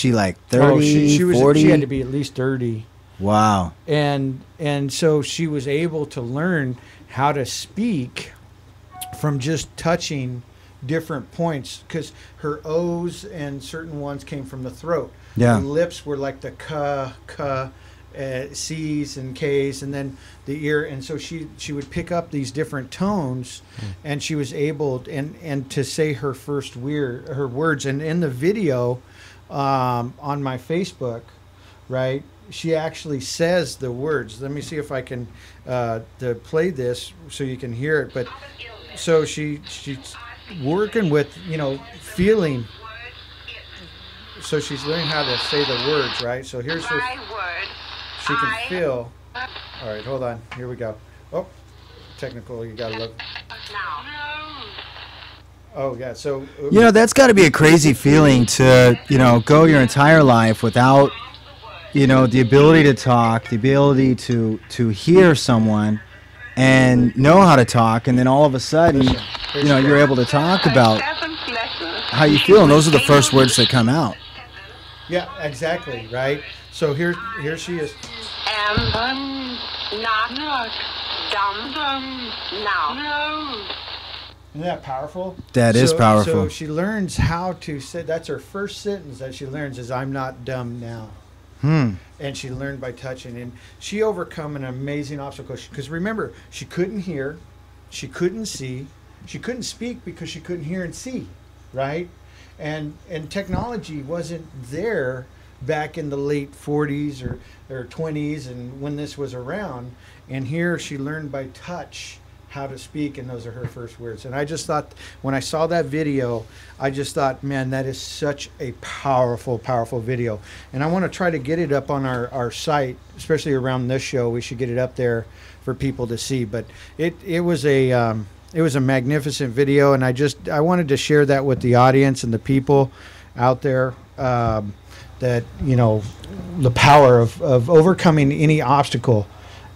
she like 30, she was 40? She had to be at least 30. Wow. And so she was able to learn how to speak from just touching different points, because her O's and certain ones came from the throat. Yeah. The lips were like the k, C's and K's, and then the ear. And so she would pick up these different tones, and she was able and to say her her words. And in the video on my Facebook, right, she actually says the words. Let me see if I can to play this so you can hear it. But so she's working with, feeling. So she's learning how to say the words, right? So here's her. She can feel. All right, hold on. Here we go. Oh, technical. You gotta look. Oh yeah. So that's got to be a crazy feeling to go your entire life without the ability to talk, the ability to hear someone and know how to talk, and then all of a sudden you're able to talk about how you feel, and those are the first words that come out. Yeah, exactly, right? So here she is. Isn't that powerful? That is powerful. So she learns how to say, that's her first sentence that she learns is, I'm not dumb now. And she learned by touching, and she overcome an amazing obstacle, because remember, she couldn't hear, she couldn't see, she couldn't speak because she couldn't hear and see, right? And technology wasn't there back in the late 40s or 20s, and when this was around. And here she learned by touch how to speak, and those are her first words. And I just thought, when I saw that video, I just thought, man, that is such a powerful, powerful video. And I want to try to get it up on our site, especially around this show. We should get it up there for people to see. But it was a magnificent video, and I wanted to share that with the audience and the people out there, that the power of overcoming any obstacle.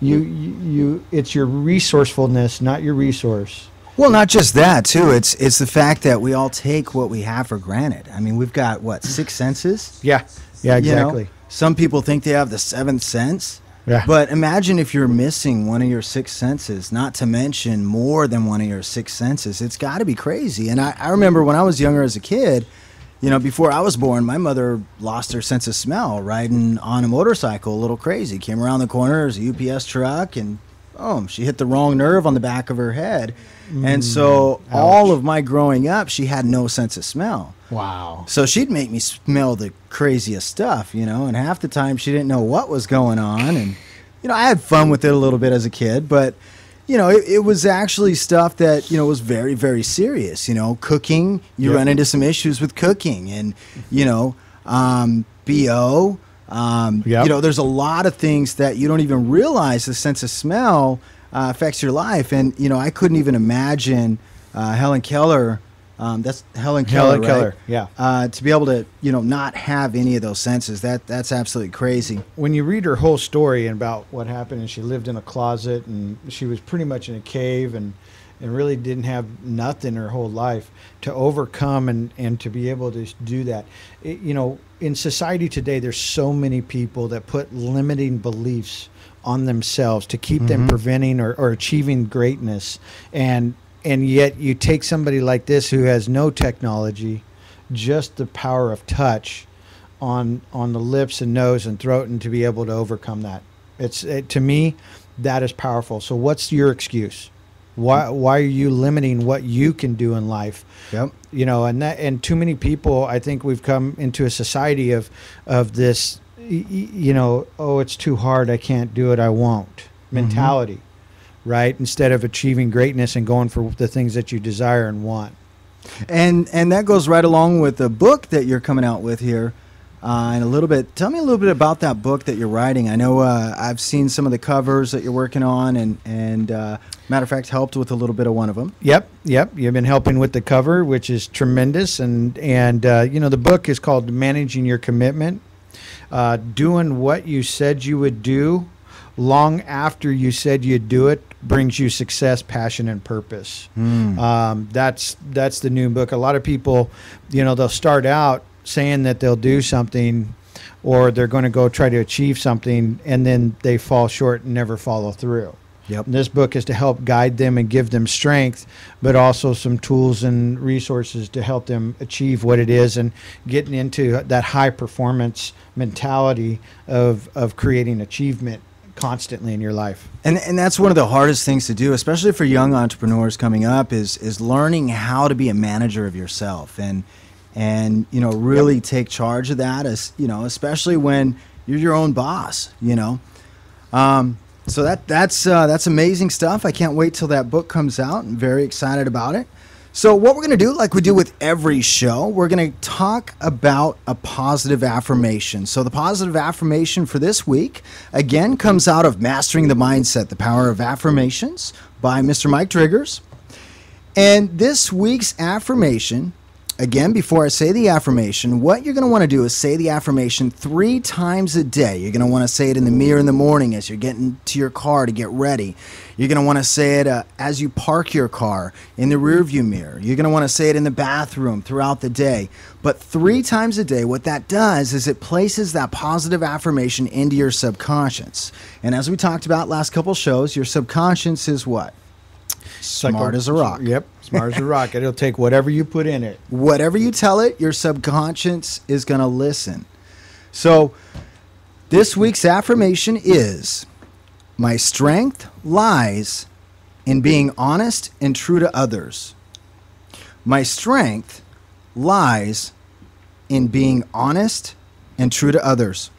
It's your resourcefulness, not your resource. Well, not just that too. It's the fact that we all take what we have for granted. I mean, we've got what, 6 senses? Yeah, exactly. Some people think they have the 7th sense. Yeah. But imagine if you're missing one of your 6 senses, not to mention more than one of your 6 senses. It's got to be crazy. And I remember when I was younger as a kid, before I was born, my mother lost her sense of smell riding on a motorcycle, a little crazy. Came around the corner, there's a UPS truck, and she hit the wrong nerve on the back of her head. And so all of my growing up, she had no sense of smell. Wow. So she'd make me smell the craziest stuff, and half the time she didn't know what was going on. And, I had fun with it a little bit as a kid, but, it was actually stuff that, was very, very serious. Cooking, you run into some issues with cooking, and, BO. There's a lot of things that you don't even realize the sense of smell affects your life. And, I couldn't even imagine Helen Keller. That's Helen Keller, right? Keller, yeah. To be able to, not have any of those senses, that's absolutely crazy. When you read her whole story about what happened, and she lived in a closet, and she was pretty much in a cave, and really didn't have nothing her whole life, to overcome and to be able to do that. In society today, there's so many people that put limiting beliefs on themselves to keep them preventing or achieving greatness. And yet you take somebody like this who has no technology, just the power of touch on the lips and nose and throat, and to be able to overcome that. To me, that is powerful. So what's your excuse? Why are you limiting what you can do in life? Yep. And too many people, I think we've come into a society of this, it's too hard, I can't do it, I won't mentality. Right? Instead of achieving greatness and going for the things that you desire and want. And that goes right along with the book that you're coming out with here. And a little bit, tell me a little bit about that book that you're writing. I know I've seen some of the covers that you're working on, and matter of fact, helped with a little bit of one of them. Yep. You've been helping with the cover, which is tremendous. And the book is called Managing Your Commitment. Doing what you said you would do long after you said you'd do it brings you success, passion, and purpose. That's the new book. A lot of people, they'll start out saying that they'll do something or they're going to go try to achieve something, and then they fall short and never follow through. Yep. And this book is to help guide them and give them strength, but also some tools and resources to help them achieve what it is and getting into that high performance mentality of creating achievement constantly in your life. And that's one of the hardest things to do, especially for young entrepreneurs coming up, is learning how to be a manager of yourself and you know, really take charge of that, as you know, especially when you're your own boss, you know. So that's amazing stuff. I can't wait till that book comes out. I'm very excited about it. So what we're going to do, like we do with every show, we're going to talk about a positive affirmation. So the positive affirmation for this week, again, comes out of Mastering the Mindset, The Power of Affirmations by Mr. Mike Triggers. And this week's affirmation, again, before I say the affirmation, what you're going to want to do is say the affirmation 3 times a day. You're going to want to say it in the mirror in the morning as you're getting to your car to get ready. You're going to want to say it as you park your car in the rearview mirror. You're going to want to say it in the bathroom throughout the day. But 3 times a day, what that does is it places that positive affirmation into your subconscious. And as we talked about last couple shows, your subconscious is what? Smart as a rock. Yep, smart as a rock. It'll take whatever you put in it. Whatever you tell it, your subconscious is going to listen. So this week's affirmation is, my strength lies in being honest and true to others. My strength lies in being honest and true to others.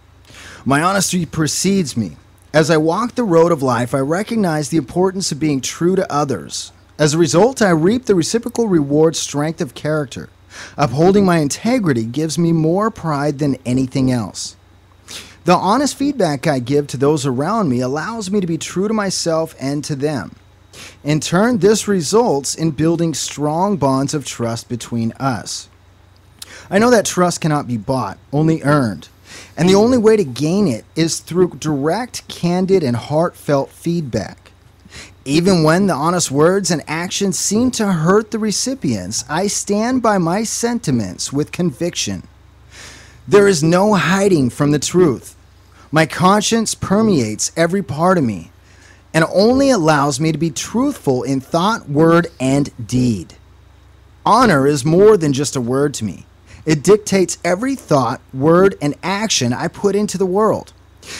My honesty precedes me. As I walk the road of life, I recognize the importance of being true to others. As a result, I reap the reciprocal reward strength of character. Upholding my integrity gives me more pride than anything else. The honest feedback I give to those around me allows me to be true to myself and to them. In turn, this results in building strong bonds of trust between us. I know that trust cannot be bought, only earned. And the only way to gain it is through direct, candid, and heartfelt feedback. Even when the honest words and actions seem to hurt the recipients, I stand by my sentiments with conviction. There is no hiding from the truth. My conscience permeates every part of me and only allows me to be truthful in thought, word, and deed. Honor is more than just a word to me. It dictates every thought, word, and action I put into the world.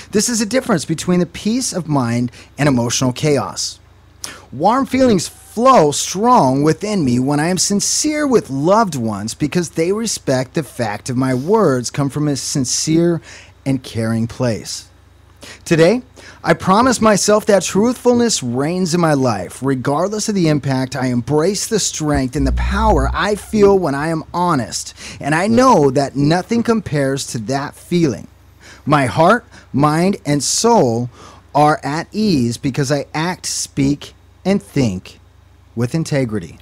This is a difference between the peace of mind and emotional chaos. Warm feelings flow strong within me when I am sincere with loved ones because they respect the fact of my words come from a sincere and caring place. Today, I promise myself that truthfulness reigns in my life. Regardless of the impact, I embrace the strength and the power I feel when I am honest, and I know that nothing compares to that feeling. My heart, mind, and soul are at ease because I act, speak, and think with integrity.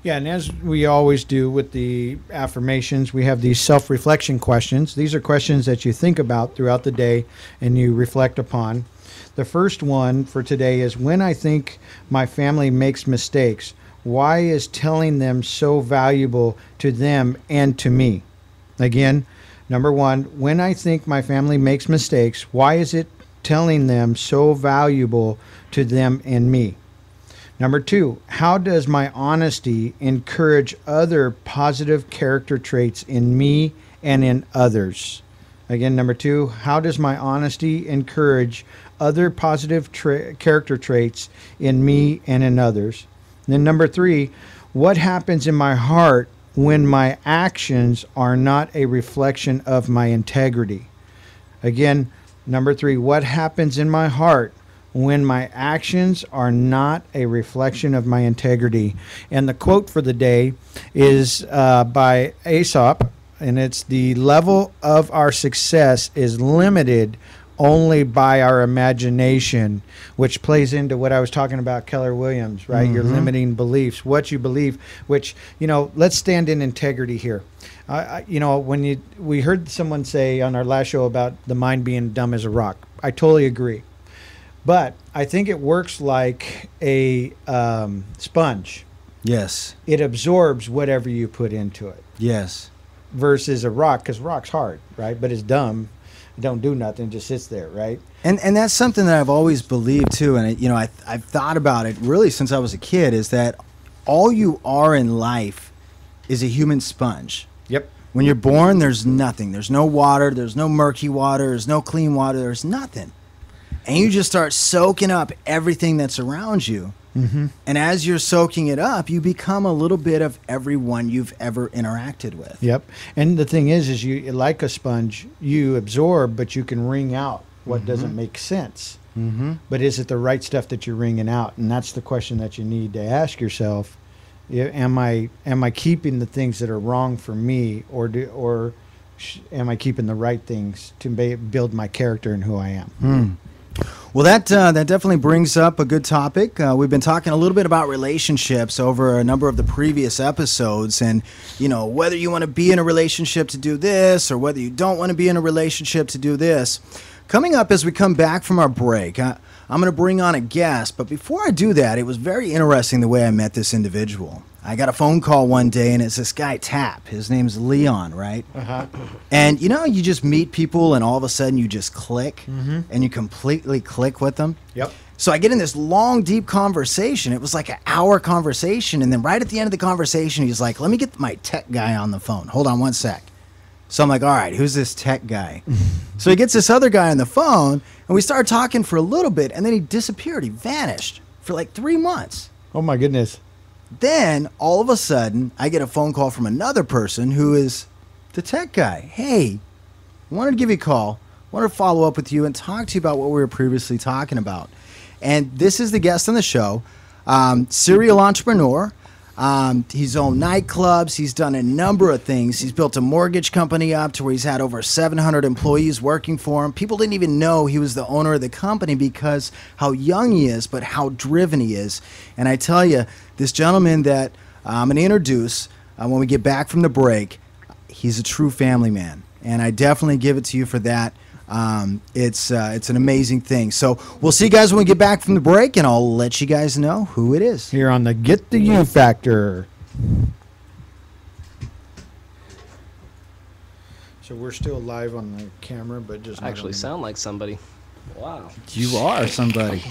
Yeah, and as we always do with the affirmations, we have these self-reflection questions. These are questions that you think about throughout the day and you reflect upon. The first one for today is, when I think my family makes mistakes, why is telling them so valuable to them and to me? Again, number one, when I think my family makes mistakes, why is it telling them so valuable to them and me? Number two, how does my honesty encourage other positive character traits in me and in others? Again, number two, how does my honesty encourage other positive character traits in me and in others? And then number three, what happens in my heart when my actions are not a reflection of my integrity? Again, number three, what happens in my heart when my actions are not a reflection of my integrity? And the quote for the day is by Aesop, and it's, the level of our success is limited only by our imagination, which plays into what I was talking about, Keller Williams, right? Your limiting beliefs, what you believe, which, you know, let's stand in integrity here. You know, when we heard someone say on our last show about the mind being dumb as a rock, I totally agree. But I think it works like a sponge. Yes. It absorbs whatever you put into it. Yes. versus a rock, because rock's hard, right? But it's dumb. It don't do nothing. It just sits there, right? And that's something that I've always believed too. And I've thought about it really since I was a kid. Is that all you are in life is a human sponge. Yep. When you're born, there's nothing. There's no water. There's no murky water. There's no clean water. There's nothing. And you just start soaking up everything that's around you. Mm-hmm. And as you're soaking it up, you become a little bit of everyone you've ever interacted with. Yep. And the thing is you, like a sponge, you absorb, but you can wring out what doesn't make sense. Mm-hmm. But is it the right stuff that you're wringing out? And that's the question that you need to ask yourself. Am I keeping the things that are wrong for me, or am I keeping the right things to build my character and who I am? Well, that definitely brings up a good topic. We've been talking a little bit about relationships over a number of the previous episodes, and whether you want to be in a relationship to do this, or whether you don't want to be in a relationship to do this. Coming up as we come back from our break, I'm going to bring on a guest, but before I do that, it was very interesting the way I met this individual. I got a phone call one day, and it's this guy, Tap. His name's Leon, right? Uh-huh. And, you just meet people, and all of a sudden you just click, and you completely click with them. Yep. So I get in this long, deep conversation. It was like an hour conversation, and then right at the end of the conversation, he's like, let me get my tech guy on the phone. Hold on one sec. So I'm like, all right, who's this tech guy? So he gets this other guy on the phone, and we started talking for a little bit, and then he disappeared. He vanished for like 3 months. Oh, my goodness. Then, all of a sudden, I get a phone call from another person who is the tech guy. Hey, I wanted to give you a call. I wanted to follow up with you and talk to you about what we were previously talking about. And this is the guest on the show, serial entrepreneur. He's owned nightclubs. He's done a number of things. He's built a mortgage company up to where he's had over 700 employees working for him. People didn't even know he was the owner of the company because how young he is, but how driven he is. And I tell you, this gentleman that I'm going to introduce when we get back from the break, he's a true family man. And I definitely give it to you for that. It's an amazing thing. So we'll see you guys when we get back from the break, and I'll let you guys know who it is. Here on the Get the You Factor. So we're still live on the camera, but just actually sound like somebody. Wow. You are somebody.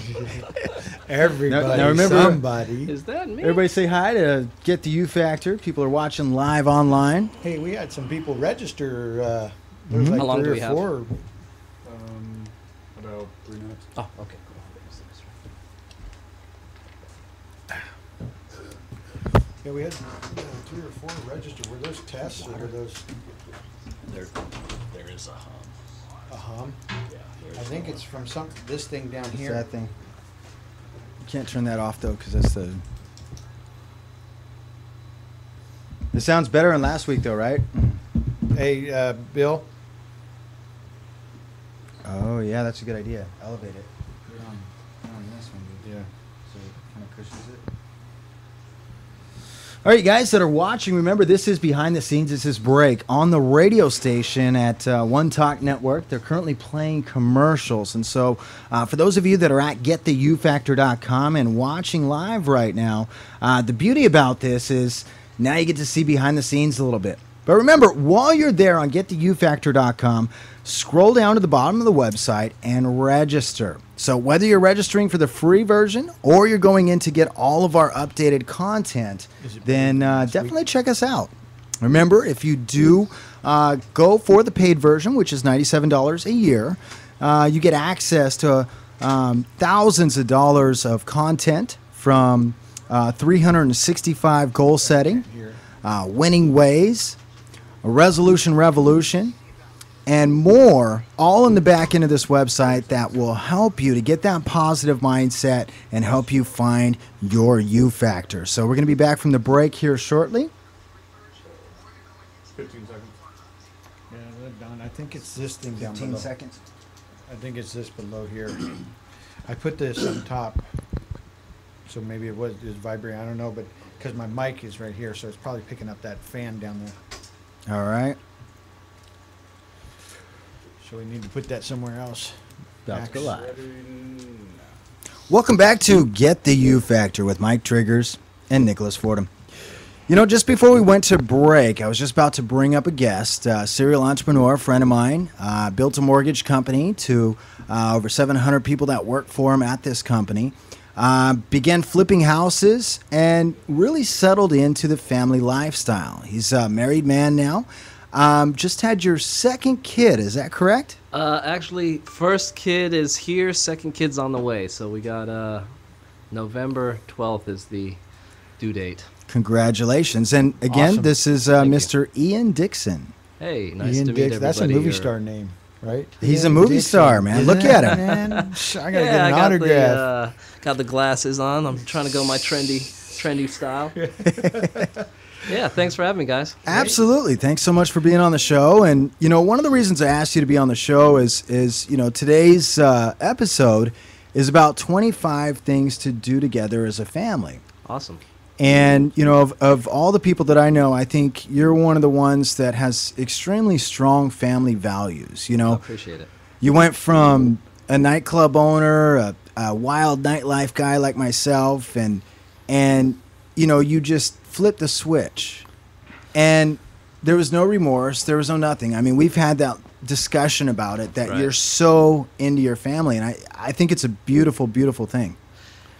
Everybody. Now remember, somebody. Is that me? Everybody say hi to Get the You Factor. People are watching live online. Hey, we had some people register. There's like How long 3 do or we have? 4. About 3 minutes. Oh, okay. Yeah, we had 3 or 4 register. Were those tests or were those There is a hum. a hum? Yeah. I think it's from this thing down It's here. that thing. You can't turn that off though, because that's the. It sounds better than last week though, right? Hey, Bill. Oh yeah, that's a good idea. Elevate it. Put it on this one, dude. Yeah. So it kind of cushions it. All right, you guys that are watching, remember this is Behind the Scenes. This is Break on the radio station at One Talk Network. They're currently playing commercials. And so for those of you that are at GetTheYouFactor.com and watching live right now, the beauty about this is now you get to see behind the scenes a little bit. But remember, while you're there on GetTheYouFactor.com, scroll down to the bottom of the website and register. So whether you're registering for the free version or you're going in to get all of our updated content, then definitely check us out. Remember, if you do go for the paid version, which is $97 a year, you get access to thousands of dollars of content from 365 goal setting, winning ways, a resolution revolution, and more, all in the back end of this website that will help you to get that positive mindset and help you find your you factor. So we're going to be back from the break here shortly. 15 seconds. Yeah, they're done. I think it's this thing down 15 below. seconds. I think it's this below here. I put this on top, so maybe it was vibrating. I don't know, but because my mic is right here, so it's probably picking up that fan down there. All right. So we need to put that somewhere else. About to go live. Ready now. Welcome back to Get the You Factor with Mike Triggers and Nicholas Fordham. You know, just before we went to break, I was just about to bring up a guest, serial entrepreneur, a friend of mine, built a mortgage company to over 700 people that work for him at this company, began flipping houses, and really settled into the family lifestyle. He's a married man now. Just had your second kid, is that correct? Actually, first kid is here, second kid's on the way. So we got November 12th is the due date. Congratulations. And again, Awesome. this is Mr. Ian Dixon. Hey, nice Ian to meet Dix, everybody. that's a movie here. star name, right? He's Ian a movie Dixon. star, man. Look at him. Man, I gotta get Yeah, an I autograph. got the glasses on. I'm trying to go my trendy style. Yeah, thanks for having me, guys. Absolutely. Thanks so much for being on the show. And, you know, one of the reasons I asked you to be on the show is you know, today's episode is about 25 things to do together as a family. Awesome. And, you know, of all the people that I know, I think you're one of the ones that has extremely strong family values. You I know, appreciate it. you went from a nightclub owner, a wild nightlife guy like myself, and you know, you just flipped the switch. And there was no remorse. There was no nothing. I mean, we've had that discussion about it, that Right. you're so into your family. And I think it's a beautiful, beautiful thing.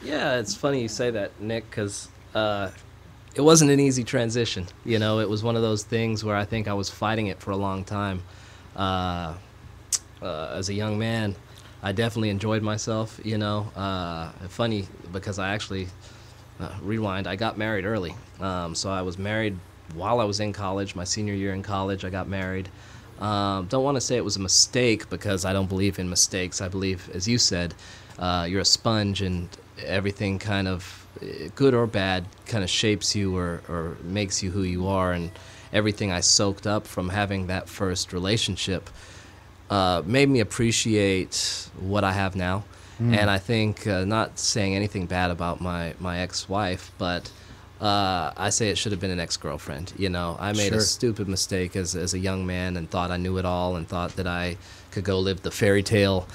Yeah, it's funny you say that, Nick, because it wasn't an easy transition. You know, it was one of those things where I think I was fighting it for a long time. As a young man, I definitely enjoyed myself, you know. Funny, because I actually, rewind, I got married early. So I was married while I was in college, my senior year in college, I got married. Don't want to say it was a mistake, because I don't believe in mistakes. I believe, as you said, you're a sponge, and everything kind of, good or bad, kind of shapes you or makes you who you are. And everything I soaked up from having that first relationship made me appreciate what I have now. And I think, not saying anything bad about my ex-wife, but I say it should have been an ex-girlfriend. You know, I made Sure. a stupid mistake as a young man, and thought I knew it all, and thought that I could go live the fairy tale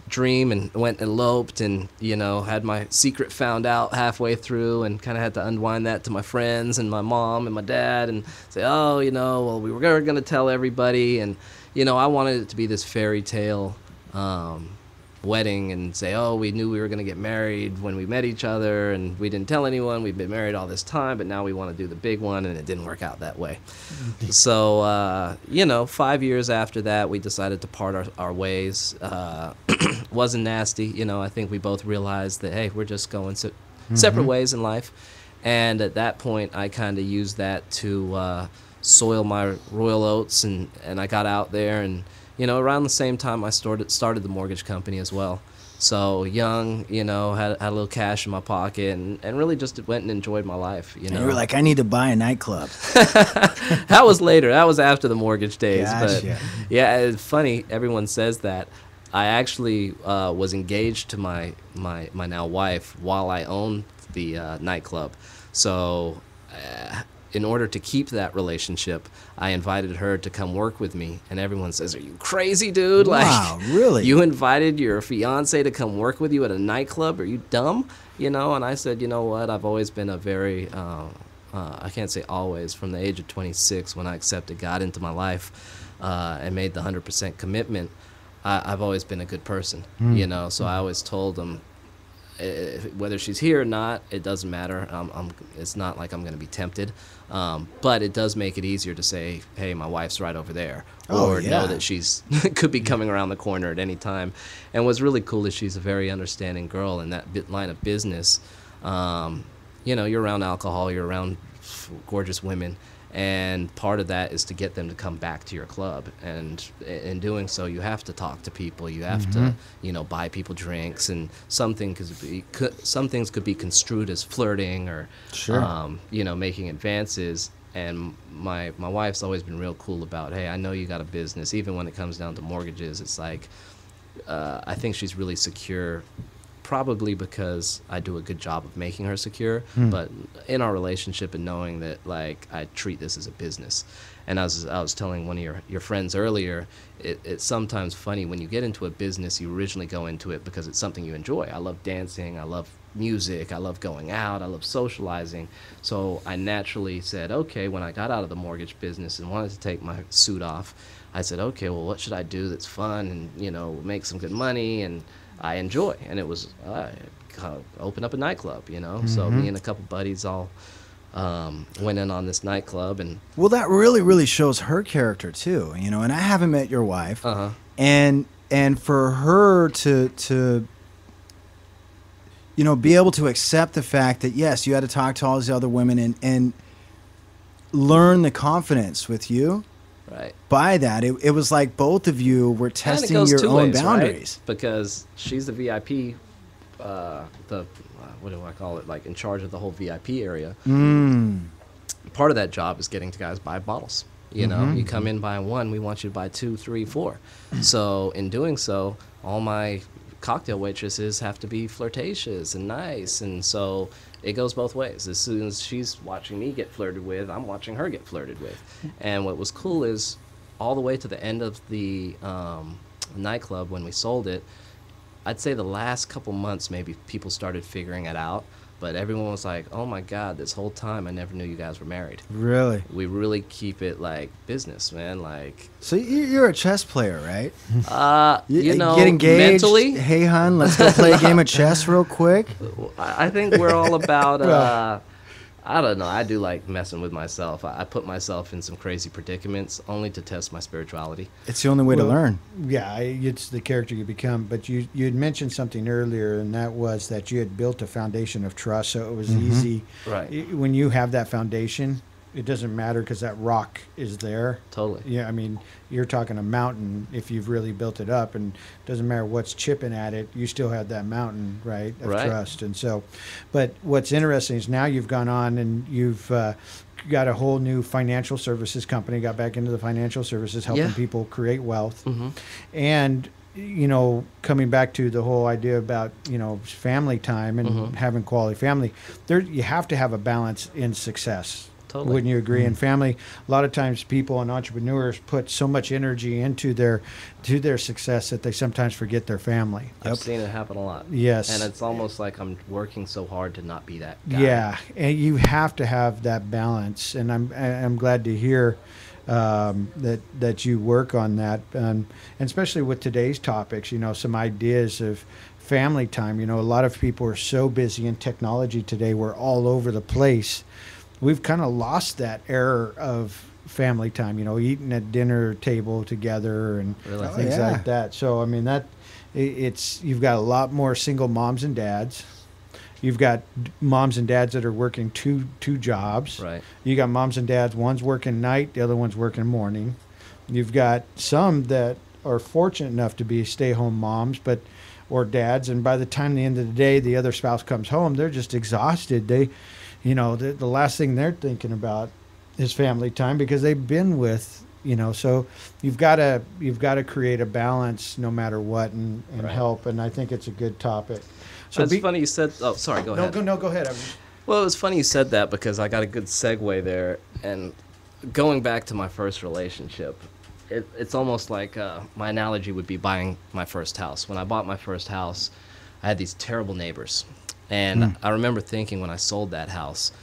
dream, and went and eloped, and, you know, had my secret found out halfway through, and kind of had to unwind that to my friends and my mom and my dad, and say, oh, you know, well, we were going to tell everybody. And, you know, I wanted it to be this fairy tale wedding, and say, oh, we knew we were going to get married when we met each other, and we didn't tell anyone. We've been married all this time, but now we want to do the big one, and it didn't work out that way. So, you know, 5 years after that, we decided to part our ways. Wasn't nasty. You know, I think we both realized that, hey, we're just going separate ways in life. And at that point, I kind of used that to soil my royal oats, and I got out there. And, you know, around the same time, I started the mortgage company as well. So young, you know, had a little cash in my pocket, and really just went and enjoyed my life, you know. And you were like, I need to buy a nightclub. That was later. That was after the mortgage days. Gotcha. But yeah, it's funny. Everyone says that. I actually was engaged to my now wife while I owned the nightclub. So in order to keep that relationship, I invited her to come work with me, and everyone says, "Are you crazy, dude? Wow, Like, really? You invited your fiance to come work with you at a nightclub? Are you dumb?" You know, and I said, you know what? I've always been a very, I can't say always, from the age of 26 when I accepted God into my life and made the 100% commitment, I've always been a good person, you know, so I always told them, whether she's here or not, it doesn't matter. It's not like I'm going to be tempted. But it does make it easier to say, hey, my wife's right over there. Oh, Or yeah. know that she's could be coming around the corner at any time. And what's really cool is she's a very understanding girl in that line of business. You know, you're around alcohol, you're around gorgeous women. And part of that is to get them to come back to your club. And in doing so, you have to talk to people. You have to, you know, buy people drinks. And some things could be construed as flirting or, Sure. you know, making advances. And my wife's always been real cool about, hey, I know you got a business. Even when it comes down to mortgages, it's like, I think she's really secure. Probably because I do a good job of making her secure, but in our relationship and knowing that, like, I treat this as a business. And as I was telling one of your friends earlier, it's sometimes funny when you get into a business, you originally go into it because it's something you enjoy. I love dancing, I love music, I love going out, I love socializing. So I naturally said, okay, when I got out of the mortgage business and wanted to take my suit off, I said, okay, well, what should I do that's fun and, you know, make some good money and I enjoy? And it was open up a nightclub, you know. So me and a couple buddies all went in on this nightclub. And well, that really, really shows her character too, you know. And I haven't met your wife, and for her to you know, be able to accept the fact that yes, you had to talk to all these other women and learn the confidence with you. Right. By that, it was like both of you were testing your own boundaries. Right? Because she's the VIP, what do I call it? Like in charge of the whole VIP area. Part of that job is getting guys buy bottles. You know, you come in buying one, we want you to buy 2, 3, 4. So in doing so, all my cocktail waitresses have to be flirtatious and nice, and so it goes both ways. As soon as she's watching me get flirted with, I'm watching her get flirted with. And what was cool is all the way to the end of the nightclub when we sold it, I'd say the last couple months maybe people started figuring it out, but everyone was like, oh my God, this whole time I never knew you guys were married. Really? We really keep it like business, man. Like, so you're a chess player, right? you know, get engaged. mentally. Hey, hon, let's go play a game of chess real quick. I think we're all about. I don't know. I do like messing with myself. I put myself in some crazy predicaments only to test my spirituality. It's the only way to learn. Yeah, it's the character you become. But you had mentioned something earlier, and that was that you had built a foundation of trust, so it was easy. Right. When you have that foundation, it doesn't matter because that rock is there. Totally. Yeah, I mean, you're talking a mountain if you've really built it up, and it doesn't matter what's chipping at it, you still have that mountain, right, of trust. And so, but what's interesting is now you've gone on and you've got a whole new financial services company, got back into the financial services, helping people create wealth. And you know, coming back to the whole idea about, you know, family time and having quality family, there you have to have a balance in success. Totally. Wouldn't you agree? In family, a lot of times people and entrepreneurs put so much energy into their success that they sometimes forget their family. I've seen it happen a lot. Yes. And it's almost like I'm working so hard to not be that guy. Yeah, and you have to have that balance. And I'm glad to hear that you work on that, and especially with today's topics. You know, some ideas of family time. You know, a lot of people are so busy in technology today. We're all over the place. We've kind of lost that era of family time, you know, eating at dinner table together and things like that. So, I mean, you've got a lot more single moms and dads. You've got moms and dads that are working two jobs. Right. You got moms and dads, one's working night, the other one's working morning. You've got some that are fortunate enough to be stay-home moms, or dads, and by the time the end of the day, the other spouse comes home, they're just exhausted. You know, the last thing they're thinking about is family time because they've been with, you know, so you've got to create a balance no matter what and help. And I think it's a good topic. So it's funny you said, oh, sorry, go ahead. No, go ahead. Well, it was funny you said that because I got a good segue there. And going back to my first relationship, it's almost like my analogy would be buying my first house. When I bought my first house, I had these terrible neighbors. And I remember thinking when I sold that house,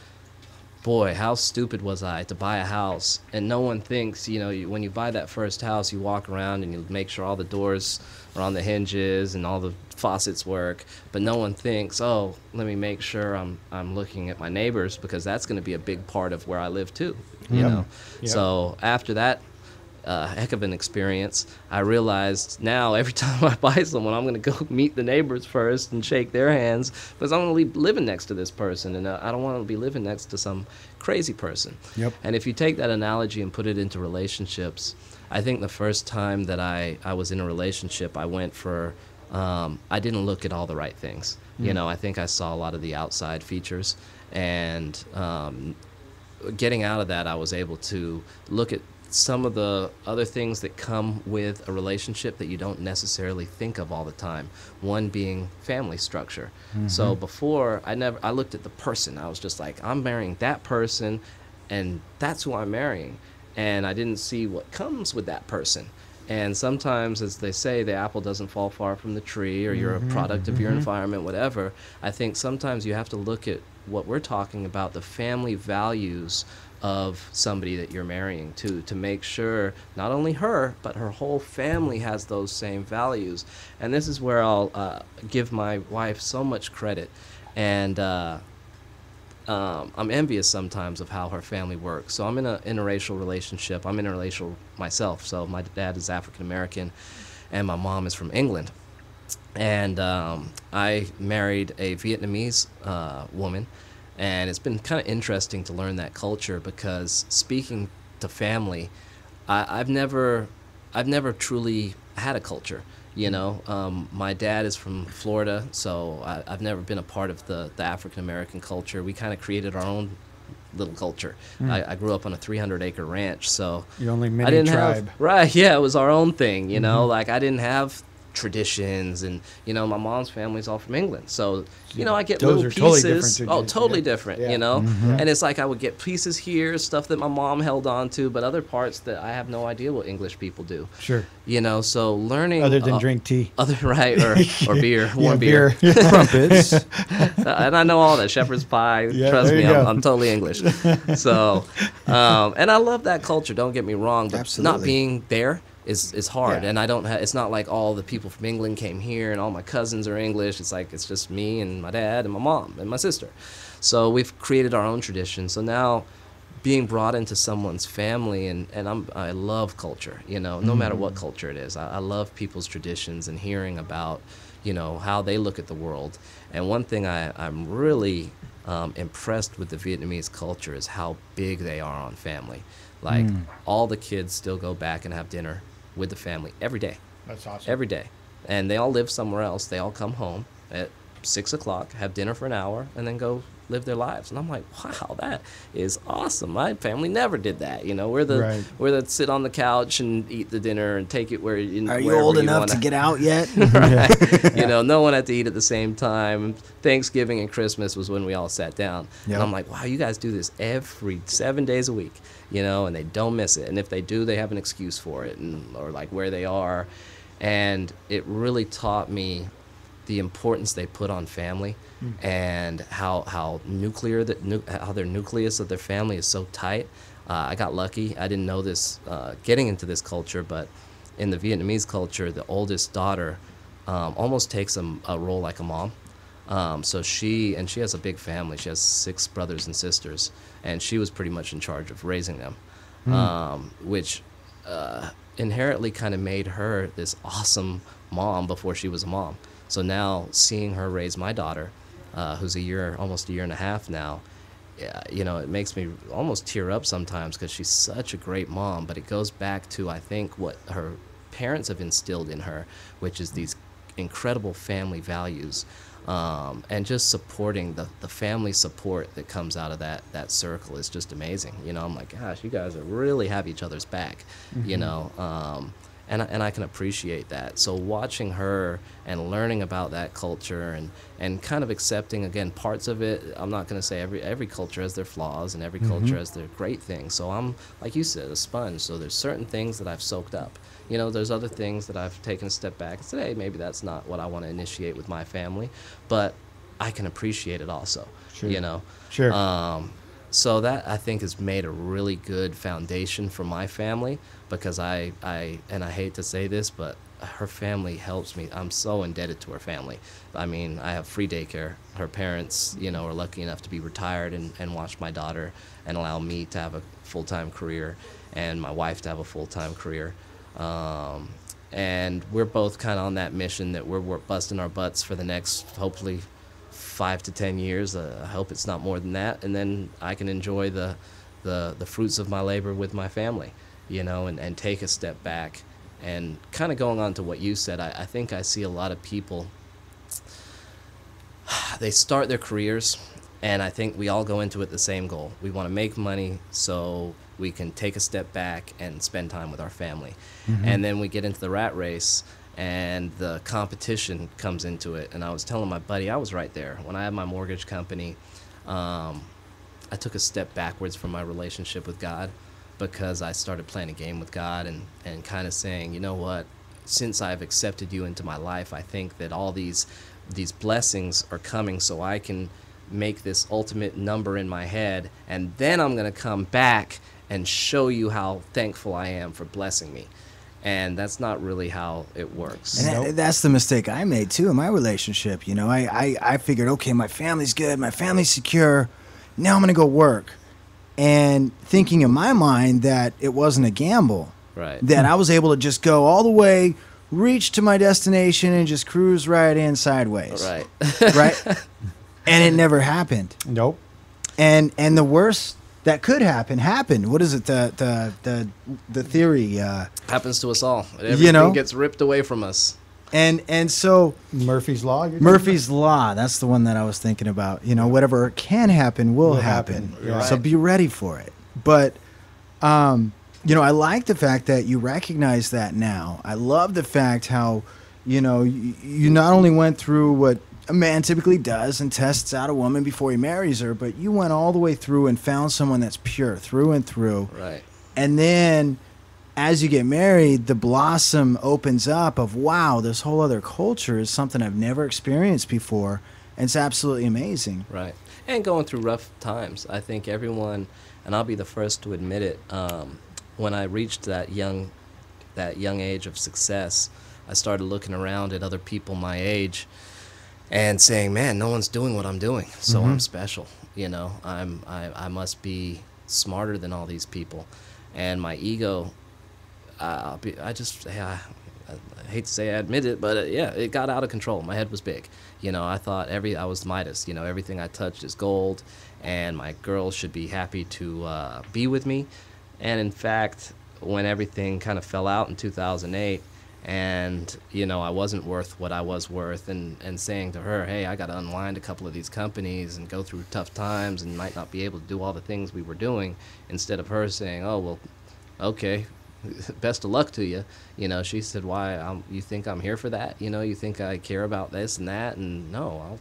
boy, how stupid was I to buy a house. And no one thinks, you know, when you buy that first house, you walk around and you make sure all the doors are on the hinges and all the faucets work. But no one thinks, oh, let me make sure I'm looking at my neighbors because that's going to be a big part of where I live too, you know. Yep. So after that, heck of an experience. I realized now every time I buy someone, I'm going to go meet the neighbors first and shake their hands because I'm going to be living next to this person, and I don't want to be living next to some crazy person. Yep. And if you take that analogy and put it into relationships, I think the first time that I was in a relationship, I went for, I didn't look at all the right things. You know, I think I saw a lot of the outside features, and getting out of that, I was able to look at some of the other things that come with a relationship that you don't necessarily think of all the time. One being family structure. So before, I looked at the person. I was just like, I'm marrying that person, and that's who I'm marrying. And I didn't see what comes with that person. And sometimes, as they say, the apple doesn't fall far from the tree, or you're a product of your environment, whatever. I think sometimes you have to look at what we're talking about, the family values of somebody that you're marrying to make sure not only her, but her whole family has those same values. And this is where I'll give my wife so much credit. And I'm envious sometimes of how her family works. So I'm in an interracial relationship. I'm interracial myself. So my dad is African American, and my mom is from England. And I married a Vietnamese woman, and it's been kind of interesting to learn that culture, because speaking to family, I've never truly had a culture. You know, my dad is from Florida, so I've never been a part of the African American culture. We kind of created our own little culture. I grew up on a 300-acre ranch, so Your only I mini didn't tribe. have, right, yeah, it was our own thing, you know, like I didn't have traditions, and you know, my mom's family's all from England, so you know, I get Those little are totally pieces. different Oh, traditions, totally yeah. different, Yeah. you know. Yeah. And it's like I would get pieces here, stuff that my mom held on to, but other parts that I have no idea what English people do. Sure. You know, so learning Other than drink tea. other right, or beer, Yeah, warm beer. Crumpets. And I know all that, shepherd's pie. Yeah, Trust there me, you go. I'm totally English. So, and I love that culture. Don't get me wrong, but not Absolutely. being there is hard. Yeah. And I don't. It's not like all the people from England came here and all my cousins are English. It's like it's just me and my dad and my mom and my sister. So we've created our own tradition. So now, being brought into someone's family, and I love culture. You know, no matter what culture it is, I love people's traditions and hearing about, you know, how they look at the world. And one thing I'm really impressed with the Vietnamese culture is how big they are on family. Like all the kids still go back and have dinner with the family every day, That's awesome. every day. And they all live somewhere else. They all come home at 6 o'clock, have dinner for an hour, and then go live their lives. And I'm like, wow, that is awesome. My family never did that. You know, we're the sit on the couch and eat the dinner and take it where you. Are you old enough to get out yet? Right. You know, no one had to eat at the same time. Thanksgiving and Christmas was when we all sat down. Yep. And I'm like, wow, you guys do this every 7 days a week, you know, and they don't miss it. And if they do, they have an excuse for it, and or like where they are. And it really taught me the importance they put on family, and how their nucleus of their family is so tight. I got lucky. I didn't know this getting into this culture, but in the Vietnamese culture, the oldest daughter almost takes a role like a mom. So she has a big family. She has 6 brothers and sisters, and she was pretty much in charge of raising them, which inherently kind of made her this awesome mom before she was a mom. So now seeing her raise my daughter, who's almost a year and a half now, you know, it makes me almost tear up sometimes, because she's such a great mom. But it goes back to, I think, what her parents have instilled in her, which is these incredible family values, and just supporting the family support that comes out of that circle is just amazing. You know, I'm like, gosh, you guys really have each other's back, you know. And I can appreciate that. So watching her and learning about that culture, and kind of accepting, again, parts of it. I'm not going to say every culture has their flaws, and every culture has their great things. So I'm, like you said, a sponge. So there's certain things that I've soaked up. You know, there's other things that I've taken a step back and said, hey, maybe that's not what I want to initiate with my family, but I can appreciate it also. Sure. You know? Sure. So that, I think, has made a really good foundation for my family, because I hate to say this, but her family helps me. I'm so indebted to her family. I mean, I have free daycare. Her parents, you know, are lucky enough to be retired and watch my daughter and allow me to have a full-time career, and my wife to have a full-time career. And we're both kind of on that mission that we're busting our butts for the next, hopefully, 5 to 10 years. I hope it's not more than that, and then I can enjoy the fruits of my labor with my family, you know, and take a step back. And kind of going on to what you said, I think I see a lot of people, they start their careers, and I think we all go into it the same goal. We want to make money so we can take a step back and spend time with our family. And then we get into the rat race, and the competition comes into it. And I was telling my buddy, I was right there. When I had my mortgage company, I took a step backwards from my relationship with God. because I started playing a game with God and kind of saying, you know what, since I've accepted you into my life, I think that all these blessings are coming so I can make this ultimate number in my head, and then I'm going to come back and show you how thankful I am for blessing me. And that's not really how it works. And that's the mistake I made too in my relationship. You know, I figured, okay, my family's good, my family's secure. Now I'm going to go work. And thinking in my mind that it wasn't a gamble. Right. That I was able to just go all the way, reach to my destination, and just cruise right in sideways. Right. Right? And it never happened. Nope. And the worst that could happen happened. What is it? The theory. Happens to us all. Everything gets ripped away from us. And so Murphy's Law. Murphy's Law. That's the one that I was thinking about. You know, whatever can happen will happen. Right. So be ready for it. But you know, I like the fact that you recognize that now. I love the fact how, you know, you not only went through what a man typically does and tests out a woman before he marries her, but you went all the way through and found someone that's pure through and through. Right. And then as you get married, the blossom opens up of, wow, this whole other culture is something I've never experienced before. And it's absolutely amazing. Right. And going through rough times. I think everyone, and I'll be the first to admit it, when I reached that young age of success, I started looking around at other people my age and saying, man, no one's doing what I'm doing, so I'm special. You know, I must be smarter than all these people. And my ego, I hate to say I admit it, but yeah, it got out of control. My head was big. You know, I thought I was Midas. You know, everything I touched is gold, and my girls should be happy to be with me. And in fact, when everything kind of fell out in 2008, and you know, I wasn't worth what I was worth, and saying to her, hey, I got to unwind a couple of these companies and go through tough times and might not be able to do all the things we were doing, instead of her saying, oh, well, okay, best of luck to you. You know, she said, why, you think I'm here for that? You know, you think I care about this and that? And no,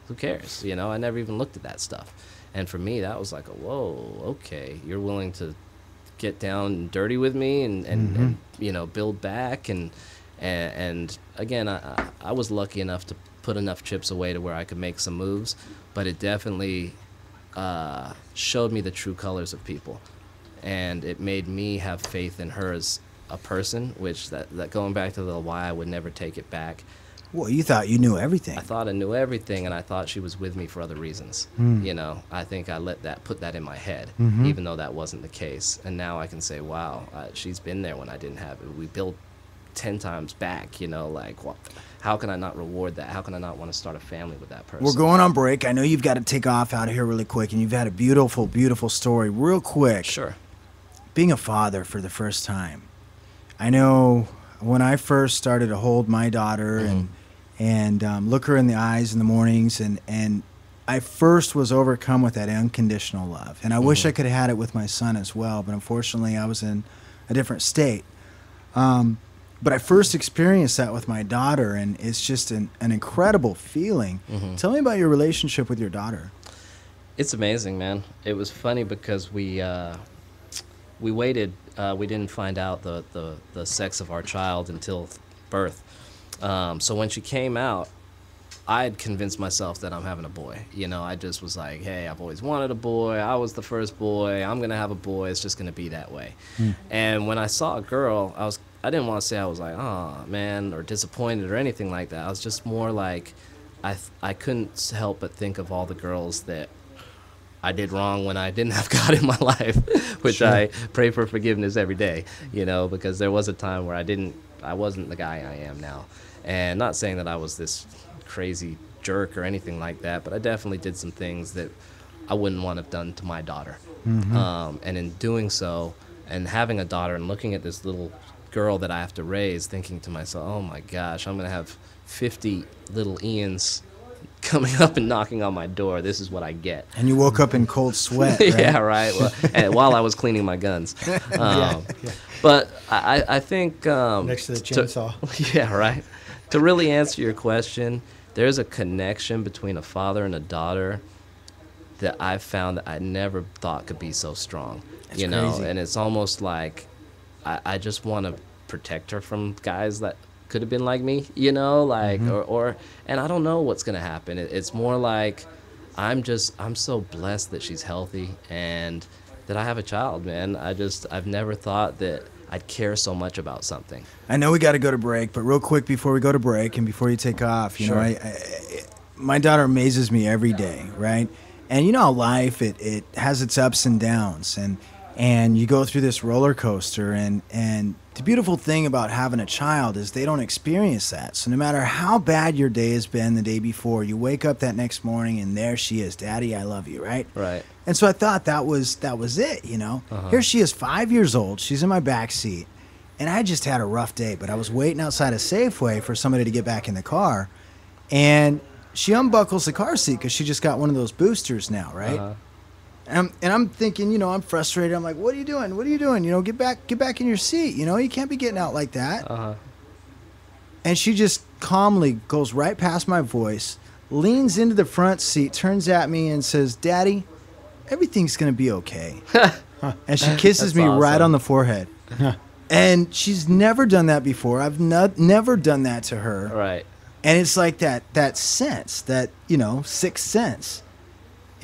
who cares? You know, I never even looked at that stuff. And for me, that was like, whoa, okay, you're willing to get down and dirty with me and you know, build back. And again, I was lucky enough to put enough chips away to where I could make some moves, but it definitely showed me the true colors of people. And it made me have faith in her as a person, which that going back to the why I would never take it back. Well, you thought you knew everything. I thought I knew everything, and I thought she was with me for other reasons. You know, I think I put that in my head, even though that wasn't the case. And now I can say, wow, she's been there when I didn't have it. We built 10 times back, you know, like, well, how can I not reward that? How can I not want to start a family with that person? We're going on break. I know you've got to take off out of here really quick, and you've had a beautiful, beautiful story. Real quick. Sure. Being a father for the first time. I know when I first started to hold my daughter and look her in the eyes in the mornings, and I first was overcome with that unconditional love. And I wish I could have had it with my son as well, but unfortunately I was in a different state. But I first experienced that with my daughter, and it's just an incredible feeling. Tell me about your relationship with your daughter. It's amazing, man. It was funny because we waited. We didn't find out the sex of our child until birth. So when she came out, I had convinced myself that I'm having a boy. You know, I just was like, hey, I've always wanted a boy. I was the first boy. I'm going to have a boy. It's just going to be that way. And when I saw a girl, I didn't want to say I was like, oh, man, or disappointed or anything like that. I was just more like, I couldn't help but think of all the girls that I did wrong when I didn't have God in my life, which sure. I pray for forgiveness every day, you know, because there was a time where I wasn't the guy I am now. And not saying that I was this crazy jerk or anything like that, but I definitely did some things that I wouldn't want to have done to my daughter. And in doing so, and having a daughter and looking at this little girl that I have to raise, thinking to myself, oh my gosh, I'm going to have 50 little Ians coming up and knocking on my door. This is what I get. And you woke up in cold sweat, right? Yeah, right. Well, and while I was cleaning my guns. But I think... next to the chainsaw. Yeah, right. To really answer your question, there's a connection between a father and a daughter that I've found that I never thought could be so strong. That's you know, crazy. and it's almost like I just want to protect her from guys that could have been like me, you know, like or and I don't know what's gonna happen. It's more like I'm so blessed that she's healthy and that I have a child, man. I've never thought that I'd care so much about something. I know we got to go to break, but real quick before we go to break and before you take off, you know, my daughter amazes me every day, right? And you know how life it has its ups and downs, and you go through this roller coaster, and the beautiful thing about having a child is they don't experience that. So no matter how bad your day has been the day before, you wake up that next morning and there she is, Daddy, I love you, right? Right. And so I thought that was it, you know. Here she is, 5 years old. She's in my back seat, and I just had a rough day. But I was waiting outside a Safeway for somebody to get back in the car, and she unbuckles the car seat because she just got one of those boosters now, right? And I'm thinking, you know, I'm frustrated. I'm like, what are you doing? What are you doing? You know, get back in your seat. You know, you can't be getting out like that. And she just calmly goes right past my voice, leans into the front seat, turns at me and says, Daddy, everything's going to be okay. And she kisses me right awesome. on the forehead. And she's never done that before. I've never done that to her. Right. And it's like that sense, that, you know, sixth sense.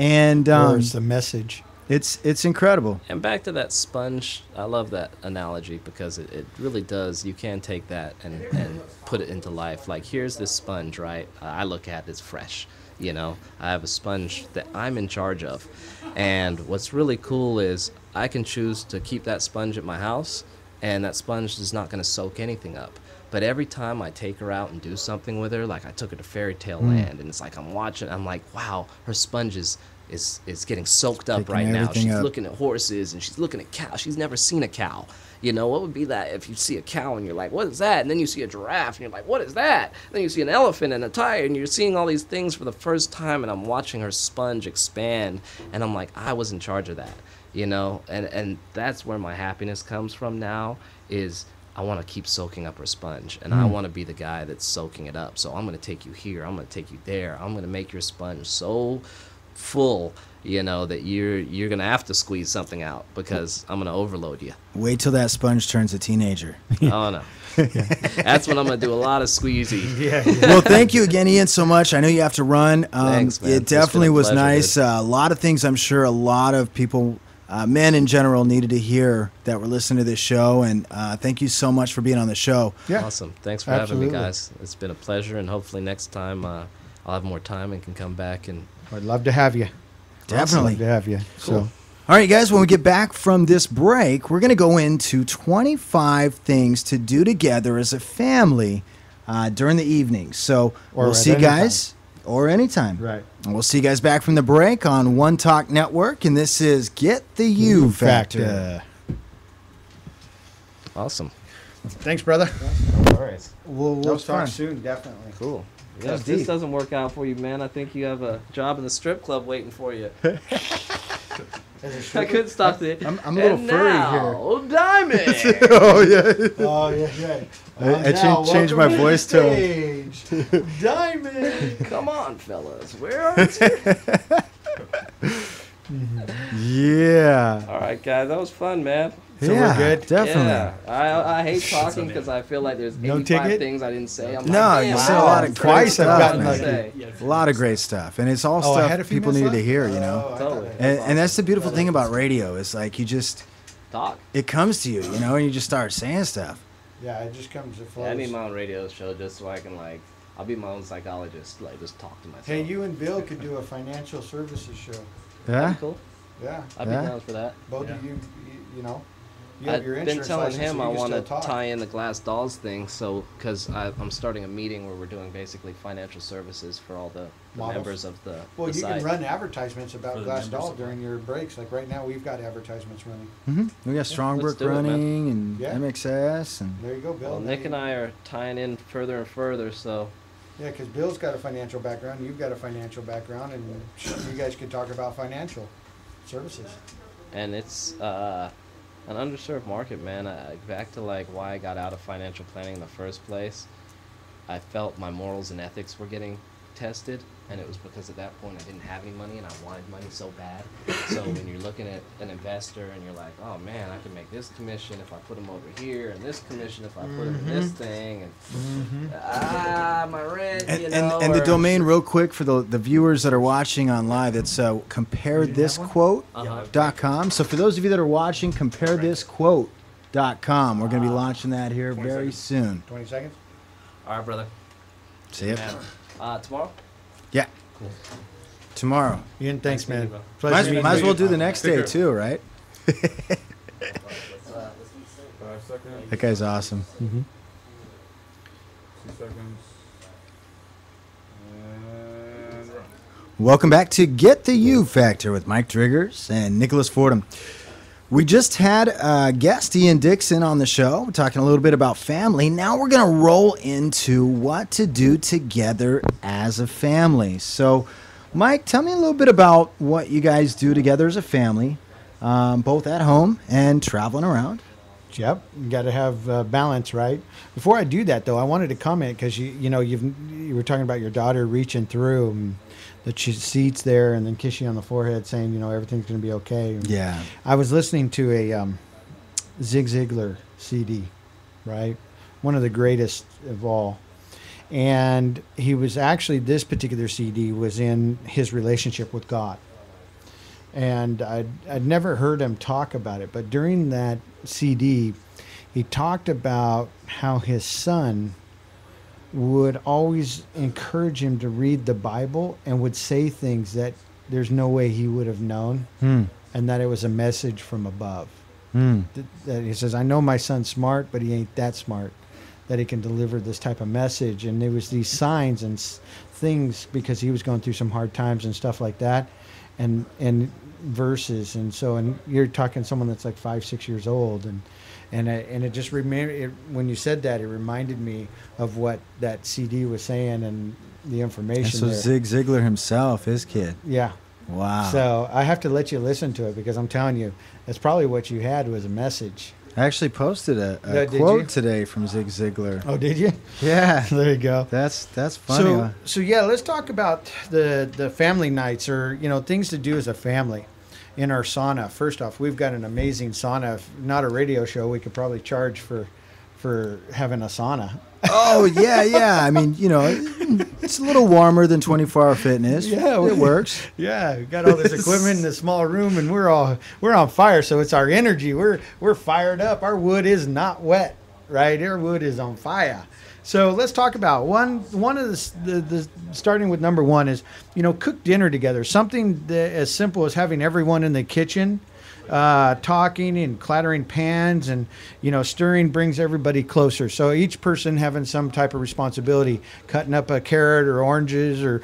And Where's the message? it's incredible. And back to that sponge, I love that analogy because it really does. You can take that and put it into life. Like, here's this sponge, right? I look at it as fresh. You know, I have a sponge that I'm in charge of. And what's really cool is I can choose to keep that sponge at my house, and that sponge is not going to soak anything up. But every time I take her out and do something with her, like I took her to Fairy Tale Land, and it's like I'm watching, I'm like, wow, her sponge is getting soaked up Picking right now. everything She's up. looking at horses, and she's looking at cows. She's never seen a cow. You know, what would be that if you see a cow and you're like, what is that? And then you see a giraffe and you're like, what is that? And then you see an elephant and a tiger, and you're seeing all these things for the first time, and I'm watching her sponge expand, and I'm like, I was in charge of that, you know? And that's where my happiness comes from now, is I want to keep soaking up her sponge, and I want to be the guy that's soaking it up. So I'm going to take you here. I'm going to take you there. I'm going to make your sponge so full, you know, that you're going to have to squeeze something out because I'm going to overload you. Wait till that sponge turns a teenager. Oh, no. That's when I'm going to do a lot of squeezy. Well, thank you again, Ian, so much. I know you have to run. Thanks, man. It It's been definitely a was pleasure, nice. dude. A lot of things I'm sure a lot of people, men in general, needed to hear that were listening to this show. And thank you so much for being on the show. Yeah. Awesome. Thanks for Absolutely. having me, guys. It's been a pleasure, and hopefully next time I'll have more time and can come back. And I'd love to have you. Definitely. Love to have you. So, All right, guys, when we get back from this break, we're going to go into 25 things to do together as a family during the evening. So Or we'll at see you any guys, or anytime. right. And we'll see you guys back from the break on One Talk Network, and this is Get the You Factor. awesome. Thanks, brother. All right. We'll was talk fun. soon, definitely. Cool. That Yeah, was if this deep. doesn't work out for you, man, I think you have a job in the strip club waiting for you. I couldn't stop it. I'm a little and furry now, Diamond. Oh, yeah. Oh, yeah. I changed my voice tone. Diamond. Come on, fellas. Where are you? Yeah. All right, guys. That was fun, man. So we're good? Definitely. Yeah. I hate talking because I feel like there's No 85 ticket? things I didn't say. I'm No, like, you damn, said a wow, lot of Twice great I've stuff, gotten man. lucky. A lot of great stuff, and it's all Oh, I had a stuff people female needed to son? hear, you know. Oh, I Totally. thought And that's the beautiful thing about radio is like you just, Talk. it comes to you, you know, and you just start saying stuff. Yeah, it just comes to flow. Yeah, I need my own radio show just so I can, like, I'll be my own psychologist. Like, just talk to myself. Hey, you and Bill could do a financial services show. Yeah. That'd be cool. Yeah, I'd Yeah. be down for that. both of you know. You have I've your been insurance telling license, him so I you can want to still talk. tie in the glass dolls thing, so because I'm starting a meeting where we're doing basically financial services for all the Models? members of the Well, the you site. can run advertisements about For the Glass members Doll of during your breaks. Like right now, we've got advertisements running. We got let's Strongbrook do it, man. running and Yeah. MXS and There you go, Bill. Well, Nick and I are tying in further and further, so Yeah, because Bill's got a financial background, you've got a financial background, and you guys could talk about financial services. and it's an underserved market, man. Back to like why I got out of financial planning in the first place. I felt my morals and ethics were getting tested, and it was because at that point I didn't have any money and I wanted money so bad. So when you're looking at an investor and you're like, oh man, I can make this commission if I put them over here, and this commission if I put them in this thing, and my rent, and the domain, real quick, for the viewers that are watching on live, it's comparethisquote.com. So for those of you that are watching, comparethisquote.com. We're going to be launching that here very soon. 20 seconds. All right, brother. See ya. Tomorrow? Yeah. Cool. Tomorrow. Ian, thanks, Nice man. meeting you, bro. Pleasure Might meeting as you. well do the next Take day care. too, right? 5 seconds. That guy's awesome. 2 seconds. And run. Welcome back to Get the You Factor with Mike Driggers and Nicholas Fordham. We just had guest Ian Dixon on the show. We're talking a little bit about family. Now we're going to roll into what to do together as a family. So, Mike, tell me a little bit about what you guys do together as a family, both at home and traveling around. Yep, you got to have balance, right? Before I do that, though, I wanted to comment because you were talking about your daughter reaching through and the seats there, and then kiss you on the forehead, saying everything's going to be okay. And Yeah. I was listening to a Zig Ziglar CD, right? One of the greatest of all. And he was actually, this particular CD was in his relationship with God. And I'd never heard him talk about it, but during that CD, he talked about how his son would always encourage him to read the Bible and would say things that there's no way he would have known, and that it was a message from above. That he says, I know my son's smart, but he ain't that smart, that he can deliver this type of message. And there was these signs and things because he was going through some hard times and stuff like that, and verses. And so, and you're talking someone that's like 5, 6 years old, and it just when you said that, it reminded me of what that CD was saying and the information. So there. Zig Ziglar himself, his kid. Yeah. Wow. So I have to let you listen to it because I'm telling you, that's probably what you had was a message. I actually posted a Did you? quote today from Zig Ziglar. Oh, did you? Yeah. There you go. That's funny. So yeah, let's talk about the family nights, or things to do as a family in our sauna. First off, we've got an amazing sauna. If not a radio show, we could probably charge for having a sauna. Oh, yeah. I mean, it's a little warmer than 24-hour fitness. Yeah, it works. Yeah, we got all this equipment in this small room, and we're on fire. So it's our energy. We're fired up. Our wood is not wet, right? Our wood is on fire. So let's talk about one of the starting with number one is cook dinner together. Something that, as simple as having everyone in the kitchen. Talking and clattering pans and stirring brings everybody closer. So each person having some type of responsibility, cutting up a carrot or oranges or